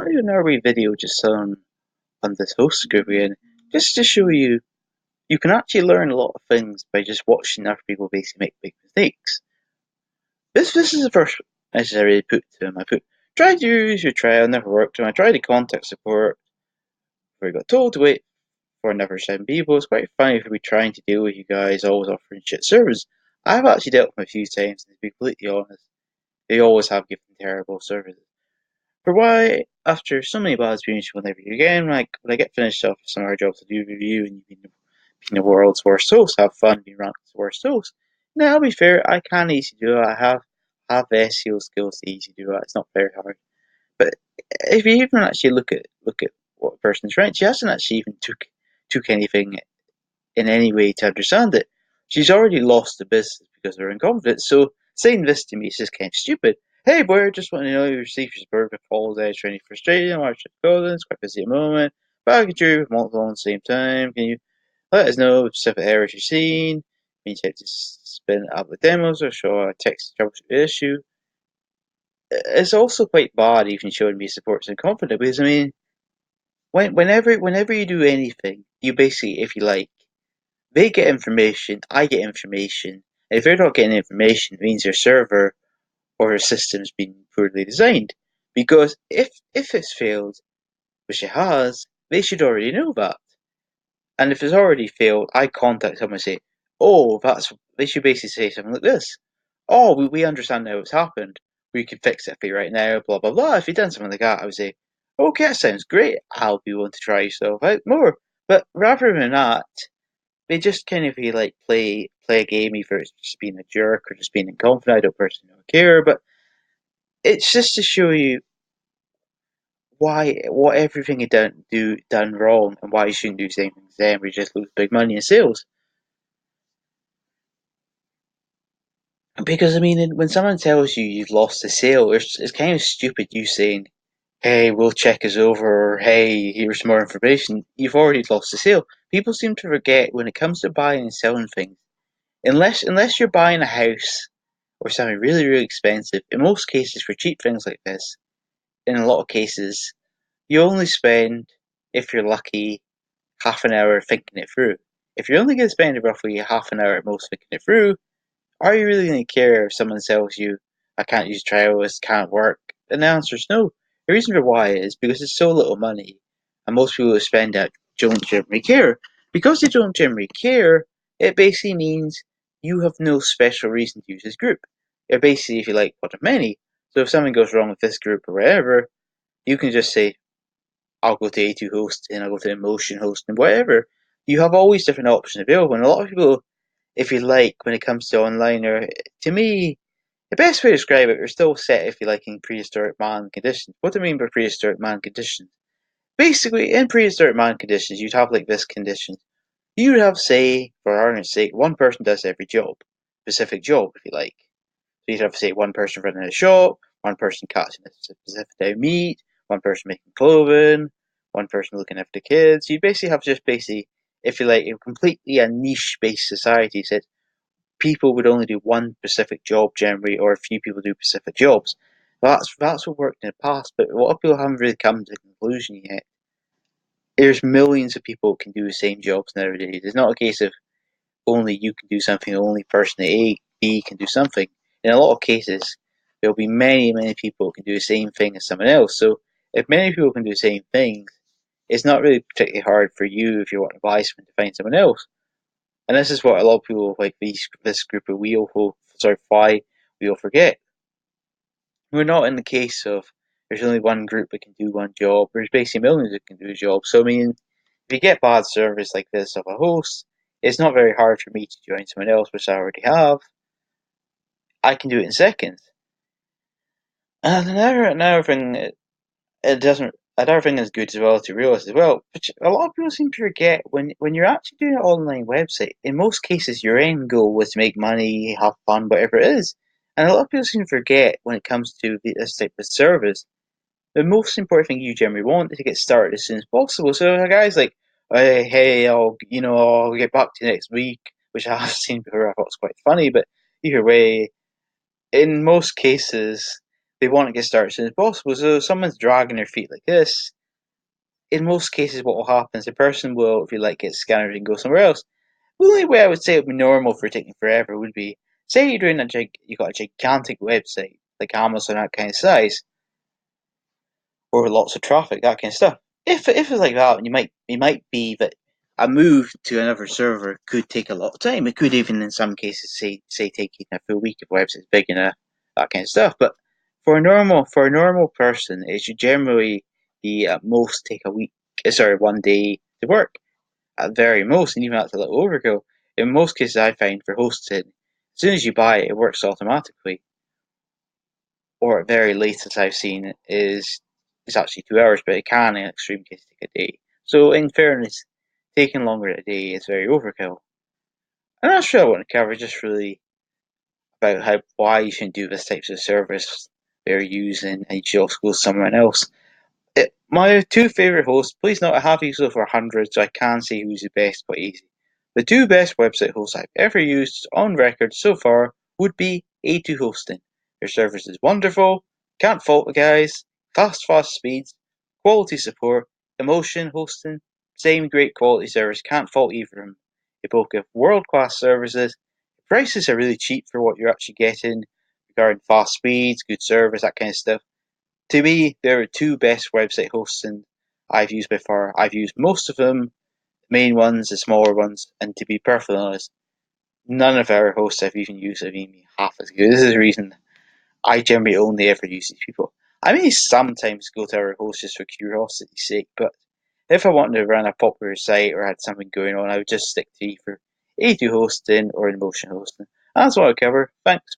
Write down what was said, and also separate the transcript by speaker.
Speaker 1: try to do another wee video just on this host group again, just to show you you can actually learn a lot of things by just watching other people basically make big mistakes. This is the first message I really put to him. I put try to use your trial, never worked, and I tried to contact support where I got told to wait for another 7 people. It's quite funny if we trying to deal with you guys always offering shit service. I've actually dealt with them a few times, and to be completely honest, they always have given terrible services. For why, after so many bad experiences, will never do again. Like when I get finished off with some other jobs to do with you, and you've been the world's worst host, have fun being ranked as the worst host. Now, I'll be fair, I can easily do it. I have the SEO skills to easily do it. It's not very hard. But if you even actually look at what a person's ranked, she hasn't actually even took anything in any way to understand it. She's already lost the business because of her incompetence. So saying this to me is just kind of stupid. Hey, boy, just want to know you received your perfect holiday training frustrating. Watch it go. It's quite busy at the moment. But I can do with multiple at the same time. Can you let us know specific errors you've seen? Can you check to spin up the demos or show a text to troubleshoot the issue? It's also quite bad even showing me supports and confident because I mean, whenever you do anything, you basically, if you like, they get information, I get information. And if they're not getting information, it means their server or their system's been poorly designed. Because if it's failed, which it has, they should already know that. And if it's already failed, I contact them and say, "Oh, that's." They should basically say something like this: "Oh, we understand now what's happened. We can fix it for you right now." Blah blah blah. If you'd done something like that, I would say, "Okay, that sounds great. I'll be willing to try yourself out more." But rather than that, they just kind of like play a game, either it's just being a jerk or just being inconfident. I don't personally care, but it's just to show you why what everything you don't do done wrong and why you shouldn't do the same thing as them. We just lose big money in sales. Because I mean, when someone tells you you've lost a sale, it's kind of stupid you saying, "Hey, we'll check us over," or "Hey, here's some more information." You've already lost the sale. People seem to forget when it comes to buying and selling things. Unless you're buying a house or something really, really expensive, in most cases for cheap things like this, in a lot of cases, you only spend, if you're lucky, half an hour thinking it through. If you're only going to spend roughly half an hour at most thinking it through, are you really going to care if someone tells you, "I can't use trial, this can't work"? And the answer is no. The reason for why is because it's so little money, and most people who spend it don't generally care. Because they don't generally care, it basically means you have no special reason to use this group. It basically, if you like, one of many. So if something goes wrong with this group or whatever, you can just say, "I'll go to A2 host and I'll go to Emotion host and whatever." You have always different options available, and a lot of people, if you like, when it comes to online, or to me, the best way to describe it, we're still set, if you like, in prehistoric man conditions. What do I mean by prehistoric man conditions? Basically, in prehistoric man conditions, you'd have like this condition. You would have, say, for argument's sake, one person does every job, specific job, if you like. So you'd have, say, one person running a shop, one person catching a specific day of meat, one person making clothing, one person looking after the kids. You'd basically have just basically, if you like, a completely a niche-based society. So people would only do one specific job generally, or a few people do specific jobs. That's what worked in the past, but a lot of people haven't really come to the conclusion yet. There's millions of people who can do the same jobs nowadays. It's not a case of only you can do something, only person A, B can do something. In a lot of cases, there'll be many people who can do the same thing as someone else. So if many people can do the same things, it's not really particularly hard for you if you want to buy something to find someone else. And this is what a lot of people like this group of why we'll forget. We're not in the case of there's only one group that can do one job. There's basically millions that can do a job. So I mean, if you get bad service like this of a host, it's not very hard for me to join someone else, which I already have. I can do it in seconds. And another thing, it doesn't. Another thing that's good as well to realize as well, which a lot of people seem to forget when you're actually doing an online website. In most cases, your end goal is to make money, have fun, whatever it is. And a lot of people seem to forget when it comes to this type of service. The most important thing you generally want is to get started as soon as possible. So a guy's like, hey, I'll get back to you next week, which I have seen before. I thought was quite funny, but either way, in most cases, they want to get started as soon as possible. So if someone's dragging their feet like this, in most cases, what will happen is the person will, if you like, get scanned and go somewhere else. The only way I would say it would be normal for taking forever would be, say you're doing you got a gigantic website like Amazon, that kind of size, or lots of traffic, that kind of stuff. If it's like that, you might be that a move to another server could take a lot of time. It could even, in some cases, say taking a full week if the website's big enough, that kind of stuff. But for a normal person, it should generally be at most take a week. Sorry, one day to work at very most, and even that's a little overkill. In most cases, I find for hosting, as soon as you buy it, it works automatically, or at very latest I've seen is actually 2 hours, but it can in extreme cases take a day. So in fairness, taking longer than a day is very overkill. And that's really what I want to cover, just really about why you shouldn't do this types of service they're using and you should also go somewhere else. My two favourite hosts, please note I have used over 100, so I can say who's the best quite easy. The two best website hosts I've ever used on record so far would be A2 Hosting. Their service is wonderful, can't fault the guys, fast speeds, quality support, emotion hosting, same great quality service, can't fault either of them. They both give world class services. The prices are really cheap for what you're actually getting regarding fast speeds, good service, that kind of stuff. To me, there are two best website hosting I've used by far. I've used most of them, the main ones, the smaller ones, and to be perfectly honest, none of our hosts I've even used have even been half as good. This is the reason I generally only ever use these people. I may sometimes go to our hosts just for curiosity's sake, but if I wanted to run a popular site or had something going on, I would just stick to either A2 hosting or Emotion hosting. That's what I cover. Thanks.